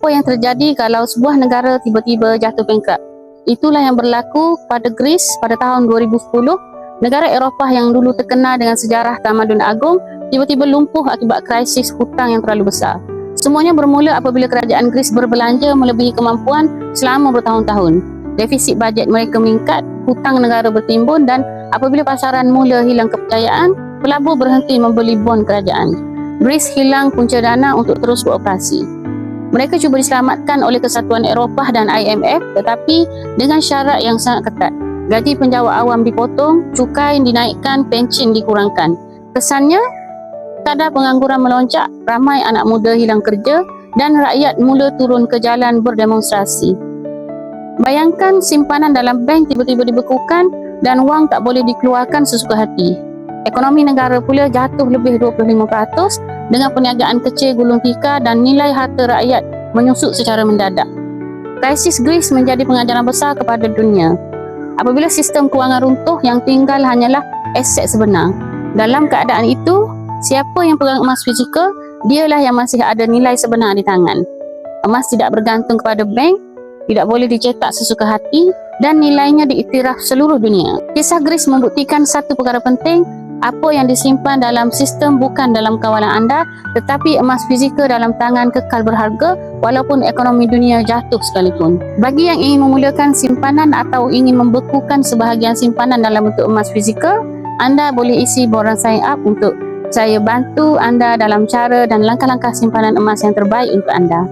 Apa yang terjadi kalau sebuah negara tiba-tiba jatuh bankrupt? Itulah yang berlaku pada Greece pada tahun 2010. Negara Eropah yang dulu terkenal dengan sejarah tamadun agung tiba-tiba lumpuh akibat krisis hutang yang terlalu besar. Semuanya bermula apabila kerajaan Greece berbelanja melebihi kemampuan selama bertahun-tahun. Defisit bajet mereka meningkat, hutang negara bertimbun, dan apabila pasaran mula hilang kepercayaan, pelabur berhenti membeli bon kerajaan. Greece hilang punca dana untuk terus beroperasi. Mereka cuba diselamatkan oleh Kesatuan Eropah dan IMF, tetapi dengan syarat yang sangat ketat. Gaji penjawat awam dipotong, cukai dinaikkan, pension dikurangkan. Kesannya, kadar pengangguran melonjak, ramai anak muda hilang kerja dan rakyat mula turun ke jalan berdemonstrasi. Bayangkan simpanan dalam bank tiba-tiba dibekukan dan wang tak boleh dikeluarkan sesuka hati. Ekonomi negara pula jatuh lebih 25% dengan perniagaan kecil gulung tikar dan nilai harta rakyat menyusut secara mendadak. Krisis Greece menjadi pengajaran besar kepada dunia. Apabila sistem kewangan runtuh, yang tinggal hanyalah aset sebenar. Dalam keadaan itu, siapa yang pegang emas fizikal, dialah yang masih ada nilai sebenar di tangan. Emas tidak bergantung kepada bank, tidak boleh dicetak sesuka hati, dan nilainya diiktiraf seluruh dunia. Kisah Greece membuktikan satu perkara penting: apa yang disimpan dalam sistem bukan dalam kawalan anda, tetapi emas fizikal dalam tangan kekal berharga walaupun ekonomi dunia jatuh sekalipun. Bagi yang ingin memulakan simpanan atau ingin membekukan sebahagian simpanan dalam bentuk emas fizikal, anda boleh isi borang sign up untuk saya bantu anda dalam cara dan langkah-langkah simpanan emas yang terbaik untuk anda.